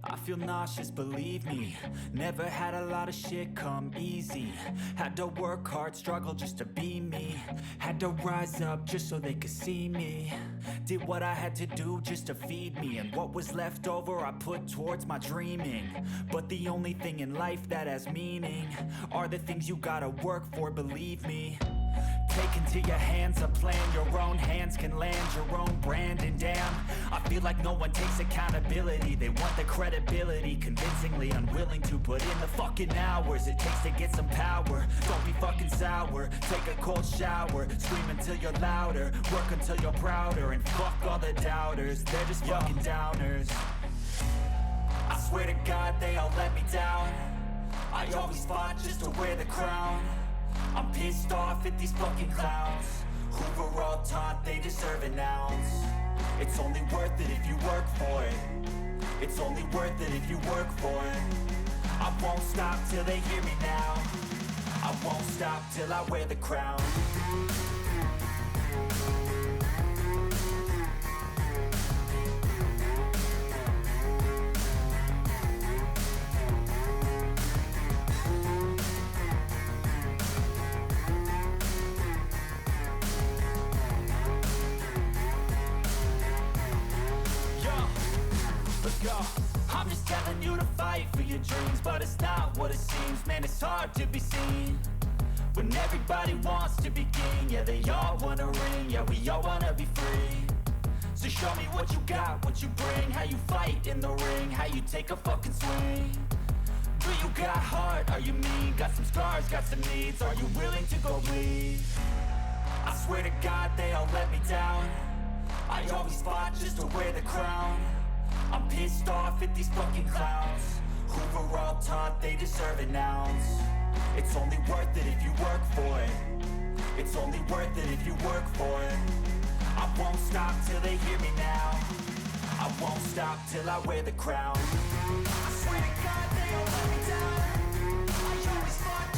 I feel nauseous, believe me. Never had a lot of shit come easy. Had to work hard, struggle just to be me. Had to rise up just so they could see me. Did what I had to do just to feed me. And what was left over I put towards my dreaming. But the only thing in life that has meaning are the things you gotta work for, believe me. Take into your hands a plan. Your own hands can land your own brand. And damn, I feel like no one takes accountability. They want the credibility, convincingly unwilling to put in the fucking hours it takes to get some power. Don't be fucking sour, take a cold shower. Scream until you're louder, work until you're prouder. And fuck all the doubters, they're just fucking downers. I swear to God they all let me down. I always fought just to wear the crown. I'm pissed off at these fucking clowns who were all taught they deserve an ounce. It's only worth it if you work for it. It's only worth it if you work for it. I won't stop till they hear me now. I won't stop till I wear the crown. I'm just telling you to fight for your dreams, but it's not what it seems. Man, it's hard to be seen when everybody wants to be king. Yeah, they all wanna ring, yeah, we all wanna be free. So show me what you got, what you bring, how you fight in the ring, how you take a fucking swing. Do you got heart, are you mean? Got some scars, got some needs, are you willing to go bleed? I swear to God they all let me down. I always fought just to wear the crown. I'm pissed off at these fucking clowns who were all taught they deserve an ounce. It's only worth it if you work for it. It's only worth it if you work for it. I won't stop till they hear me now. I won't stop till I wear the crown. I swear to God they all let me down. I always fought